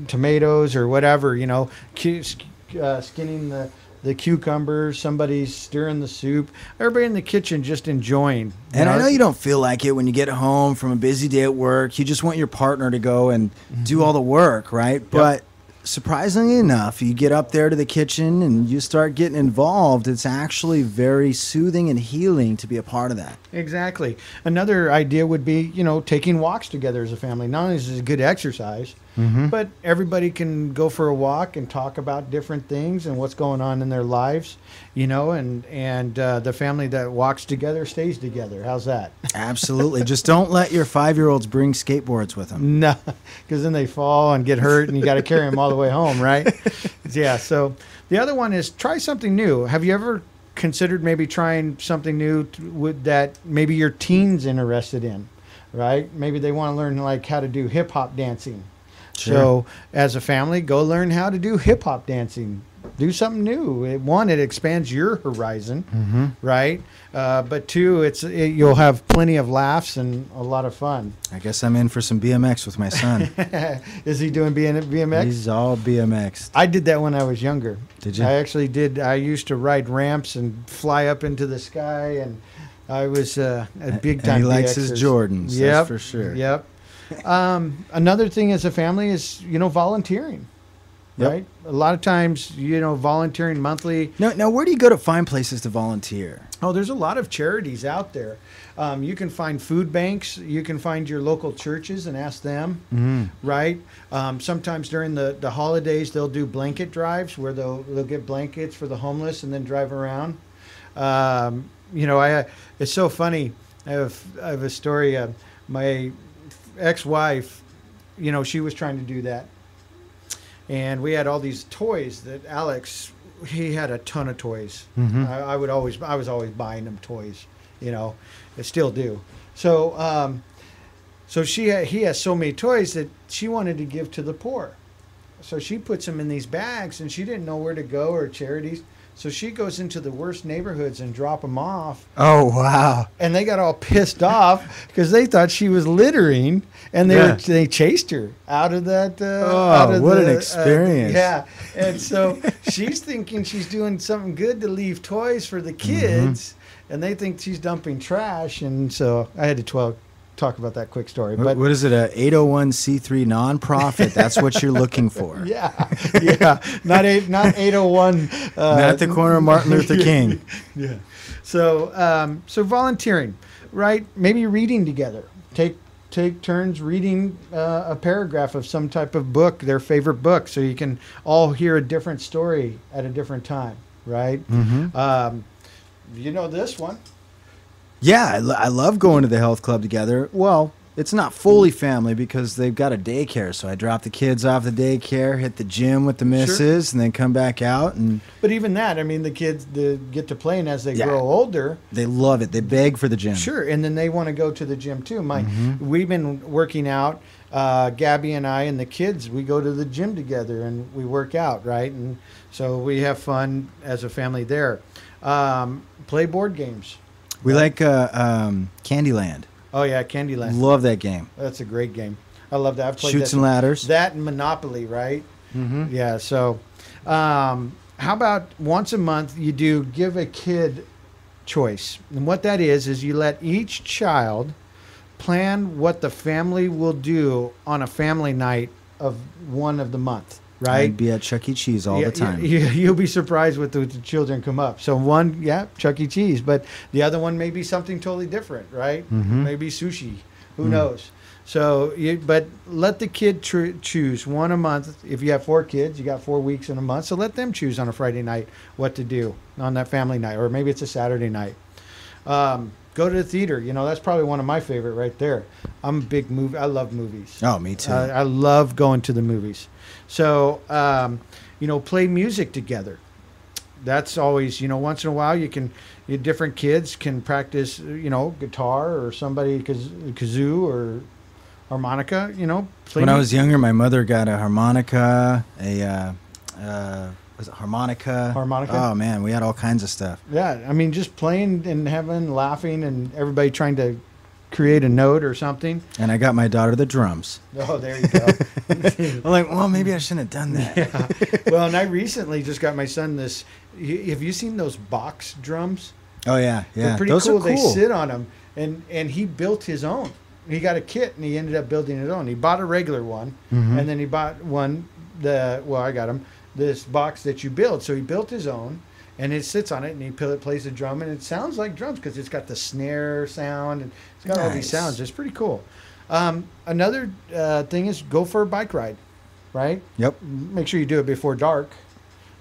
tomatoes or whatever, skinning the cucumbers, somebody's stirring the soup, everybody in the kitchen just enjoying. And I know you don't feel like it when you get home from a busy day at work. You just want your partner to go and do all the work, right? Yep. But surprisingly enough, you get up there to the kitchen and you start getting involved. It's actually very soothing and healing to be a part of that. Exactly. Another idea would be, taking walks together as a family. Not only is it a good exercise, but everybody can go for a walk and talk about different things and what's going on in their lives, and the family that walks together stays together. How's that? Absolutely. Just don't let your 5-year-olds bring skateboards with them. No, because then they fall and get hurt and you got to carry them all the way home, right? Yeah. So the other one is try something new. Have you ever considered maybe trying something new that maybe your teen's interested in, right? Maybe they want to learn like how to do hip hop dancing. Sure. So as a family, go learn how to do hip hop dancing. Do something new. It expands your horizon, right? But two, you'll have plenty of laughs and a lot of fun. I guess I'm in for some BMX with my son. Is he doing BMX? He's all BMX. I did that when I was younger. Did you? I actually did. I used to ride ramps and fly up into the sky, and I was a big time. And he likes BXer. his Jordans. Yep, That's for sure. Yep. Another thing as a family is volunteering. Yep. right? A lot of times, volunteering monthly. Now, where do you go to find places to volunteer? Oh, there's a lot of charities out there. You can find food banks. You can find your local churches and ask them, right? Sometimes during the holidays, they'll do blanket drives where they'll get blankets for the homeless and then drive around. It's so funny. I have a story. My ex-wife, she was trying to do that. And we had all these toys that Alex, he had a ton of toys. I was always buying him toys, I still do. So, he has so many toys that she wanted to give to the poor. So she puts them in these bags, and she didn't know where to go or charities. So she goes into the worst neighborhoods and drop them off. Oh, wow. And they got all pissed off because they thought she was littering, and they chased her out of that. An experience. Yeah. And so she's thinking she's doing something good to leave toys for the kids, and they think she's dumping trash. And so I had to talk about that quick story. But what is it, a 801c3 nonprofit? That's what you're looking for. Yeah. Not 801. Not the corner of Martin Luther King. Yeah. So volunteering, right? Maybe reading together. Take turns reading a paragraph of some type of book, their favorite book, so you can all hear a different story at a different time, right? This one. Yeah, I love going to the health club together. Well, it's not fully family because they've got a daycare. So I drop the kids off the daycare, hit the gym with the missus, and then come back out. But even that, I mean, the kids get to play, and as they grow older, they love it. They beg for the gym. Sure, and then they want to go to the gym too. We've been working out. Gabby and I and the kids, we go to the gym together and we work out, right? And so we have fun as a family there. Play board games. We like Candyland. Oh, yeah, Candyland. Love that game. That's a great game. I love that. I've played Chutes and ladders. That and Monopoly, right? Yeah, so how about once a month you do give a kid choice. And what that is you let each child plan what the family will do on a family night of one of the month. Right, I'd be at Chuck E. Cheese all the time. You'll be surprised what the children come up. So one, Chuck E. Cheese, but the other one may be something totally different, right? Maybe sushi. Who knows? So, but let the kid choose one a month. If you have 4 kids, you got 4 weeks in a month. So let them choose on a Friday night what to do on that family night, or maybe it's a Saturday night. Go to the theater. That's probably one of my favorite right there. I'm a big movie. I love movies. Oh, me too. I love going to the movies. So, play music together. That's always, once in a while different kids can practice, guitar or somebody kazoo or harmonica, When I was younger, my mother got a harmonica, was it harmonica? Harmonica? Oh, man, we had all kinds of stuff. Yeah, I mean, just playing and laughing and everybody trying to create a note or something. And I got my daughter the drums. Oh, there you go. I'm like, well, maybe I shouldn't have done that. Yeah. Well, and I recently just got my son this. Have you seen those box drums? Oh, yeah. They're pretty cool. They sit on them. And he built his own. He got a kit, and he ended up building his own. He bought a regular one, and then he bought one, I got him, this box that you build. So he built his own. And it sits on it, and he plays the drum, and it sounds like drums because it's got the snare sound, and it's got all these sounds. It's pretty cool. Another thing is go for a bike ride, right? Yep. Make sure you do it before dark.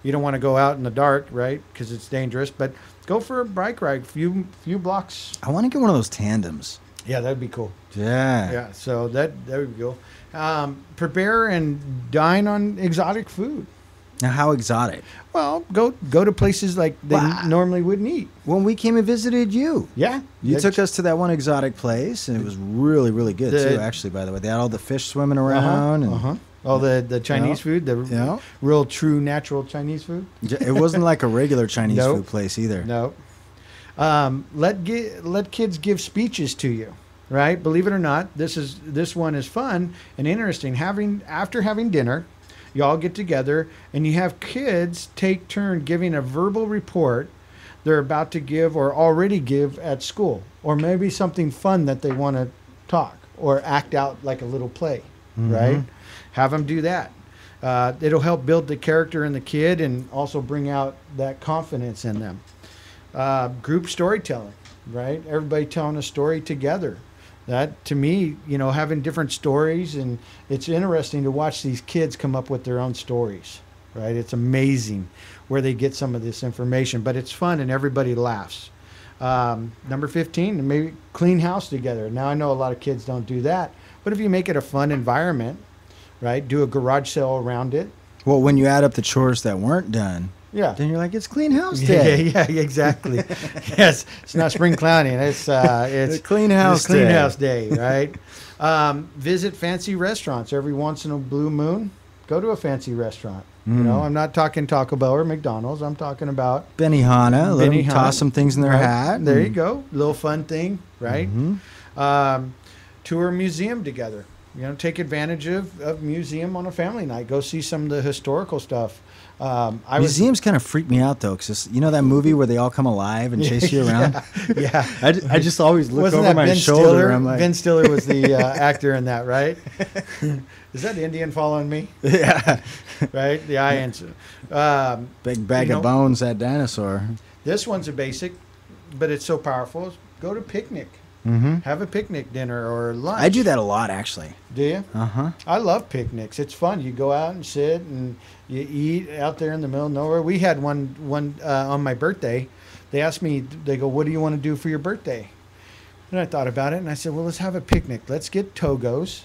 You don't want to go out in the dark, right? Because it's dangerous. But go for a bike ride, few blocks. I want to get one of those tandems. Yeah, that'd be cool. Yeah. Yeah. So there we go. Prepare and dine on exotic food. Now, how exotic? Well, go to places like they normally wouldn't eat. When we came and visited you. Yeah. You took us to that one exotic place, and it was really, really good, too, actually, by the way. They had all the fish swimming around. All the Chinese food, the real, true, natural Chinese food. It wasn't like a regular Chinese food place either. No. Let kids give speeches to you, right? Believe it or not, this one is fun and interesting. After having dinner, you all get together and you have kids take turn giving a verbal report they're about to give or already give at school, or maybe something fun that they want to talk or act out like a little play, right? Have them do that. It'll help build the character in the kid and also bring out that confidence in them. Group storytelling, right? Everybody telling a story together. That, to me, you know, having different stories, and it's interesting to watch these kids come up with their own stories, right? It's amazing where they get some of this information, but it's fun and everybody laughs. Number 15, maybe clean house together. Now, I know a lot of kids don't do that, but if you make it a fun environment, right? Do a garage sale around it. Well, when you add up the chores that weren't done, Yeah. then you're like, it's clean house day. Yeah, exactly. Yes, it's not spring cleaning. It's clean house clean day. house day, right? Visit fancy restaurants every once in a blue moon. Go to a fancy restaurant. You know, I'm not talking Taco Bell or McDonald's. I'm talking about Benihana. Let them Benihana. toss some things in their Right. hat. There you go. Little fun thing, right? Mhm. Tour a museum together. You know, take advantage of museum on a family night. Go see some of the historical stuff. Museums kind of freak me out, though, because you know that movie where they all come alive and chase you around? Yeah. I just always look Wasn't over that my Ben shoulder. Stiller? I'm like, Ben Stiller was the actor in that, right? Is that Indian following me? yeah. Right? The eye answer. Big bag You know- of bones, that dinosaur. This one's a basic, but it's so powerful. Go to picnic. Mm-hmm. Have a picnic dinner or lunch. I do that a lot, actually. Do you? Uh-huh. I love picnics. It's fun. You go out and sit and you eat out there in the middle of nowhere. We had one on my birthday. They asked me, they go, what do you want to do for your birthday? And I thought about it, and I said, well, let's have a picnic. Let's get Togos,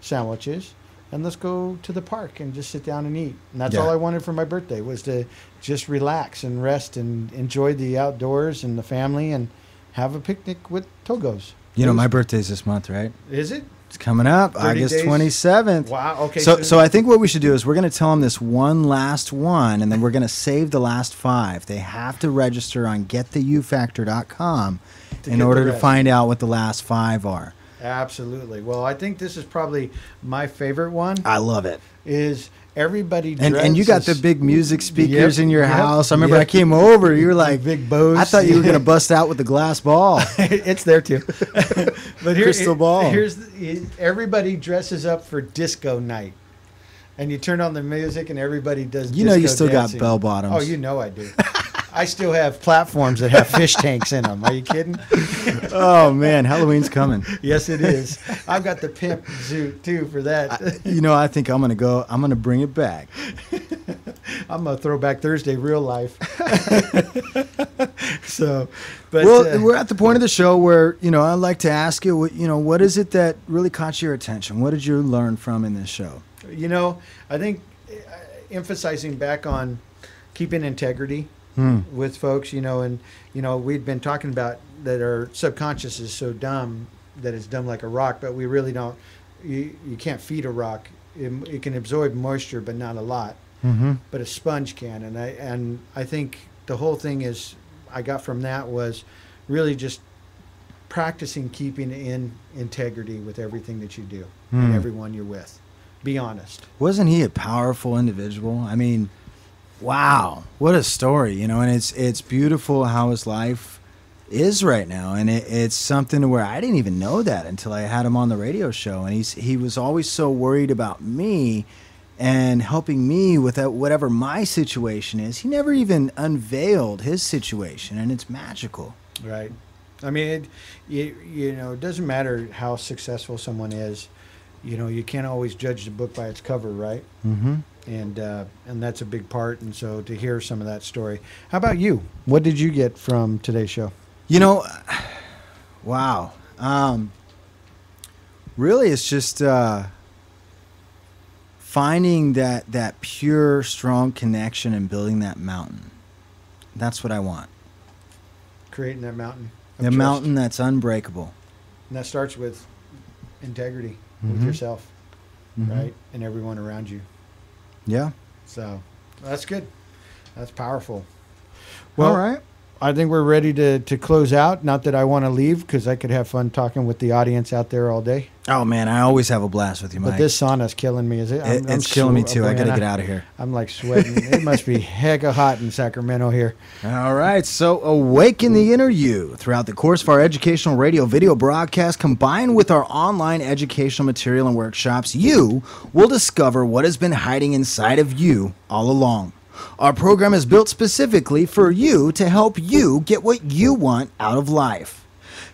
sandwiches, and let's go to the park and just sit down and eat. And that's Yeah. all I wanted for my birthday, was to just relax and rest and enjoy the outdoors and the family and have a picnic with Togos. You know, my birthday's this month, right? Is it? It's coming up, 30 August days? 27th. Wow. Okay. So I think what we should do is we're going to tell them this one last one, and then we're going to save the last 5. They have to register on GetTheYouFactor.com in get order the to rest. find out what the last 5 are. Absolutely. Well, I think this is probably my favorite one. I love it. Is everybody And you got the dresses- big music speakers Yep, in your yep, house. I remember yep. I came over. You were like, big bows. I thought you were going to bust out with the glass ball. It's there too. But Crystal ball. Everybody dresses up for disco night, and you turn on the music, and everybody does. You know you disco still dancing. got bell bottoms. Oh, you know I do. I still have platforms that have fish tanks in them. Are you kidding? Oh, man. Halloween's coming. Yes, it is. I've got the pimp zoot too for that. You know, I think I'm going to bring it back. I'm a Throwback Thursday real life. So, but Well, we're at the point of the show where, you know, I'd like to ask you, what is it that really caught your attention? What did you learn from in this show? you know, I think emphasizing back on keeping integrity with folks, you know, and we'd been talking about that our subconscious is so dumb that it's dumb like a rock, but we really don't. You can't feed a rock. It can absorb moisture, but not a lot. Mm-hmm. But a sponge can, and I think the whole thing is I got from that was really just practicing keeping in integrity with everything that you do and everyone you're with. Be honest. Wasn't he a powerful individual? I mean, wow, what a story, you know, and it's beautiful how his life is right now, and it's something to where I didn't even know that until I had him on the radio show, and he was always so worried about me and helping me with whatever my situation is. He never even unveiled his situation, and it's magical. Right. I mean, it doesn't matter how successful someone is. You know, you can't always judge the book by its cover, right? Mm-hmm. And that's a big part. And so to hear some of that story. How about you? What did you get from today's show? You know, wow. Really, it's just finding that pure, strong connection and building that mountain. That's what I want. Creating that mountain. of The trust. mountain that's unbreakable. And that starts with integrity with Mhm. yourself, Mhm. right? And everyone around you. Yeah. So that's good. That's powerful. All Well, right. I think we're ready to close out. Not that I want to leave, because I could have fun talking with the audience out there all day. Oh, man, I always have a blast with you, Mike. But this sauna's killing me. Is it? It's killing me, too. I got to get out of here. I'm like sweating. It must be hecka hot in Sacramento here. All right, so awaken the inner you throughout the course of our educational radio video broadcast, combined with our online educational material and workshops. You will discover what has been hiding inside of you all along. Our program is built specifically for you to help you get what you want out of life.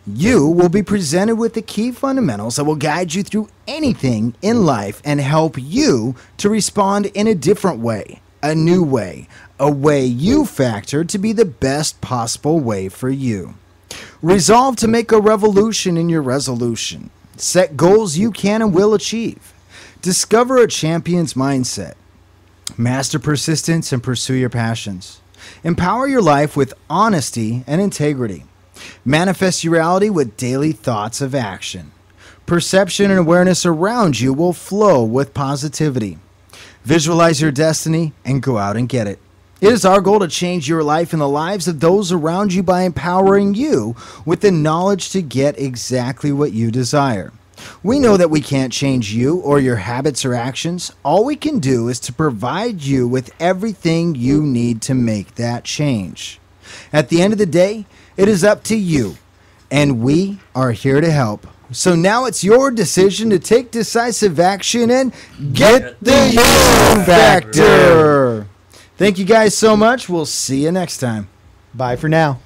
You will be presented with the key fundamentals that will guide you through anything in life and help you to respond in a different way, a new way, a way you factor to be the best possible way for you. Resolve to make a revolution in your resolution. Set goals you can and will achieve. Discover a champion's mindset. Master persistence and pursue your passions. Empower your life with honesty and integrity. Manifest your reality with daily thoughts of action. Perception and awareness around you will flow with positivity. Visualize your destiny and go out and get it. It is our goal to change your life and the lives of those around you by empowering you with the knowledge to get exactly what you desire. We know that we can't change you or your habits or actions. All we can do is to provide you with everything you need to make that change. At the end of the day, it is up to you, and we are here to help. So now it's your decision to take decisive action and get the you factor. Thank you guys so much. We'll see you next time. Bye for now.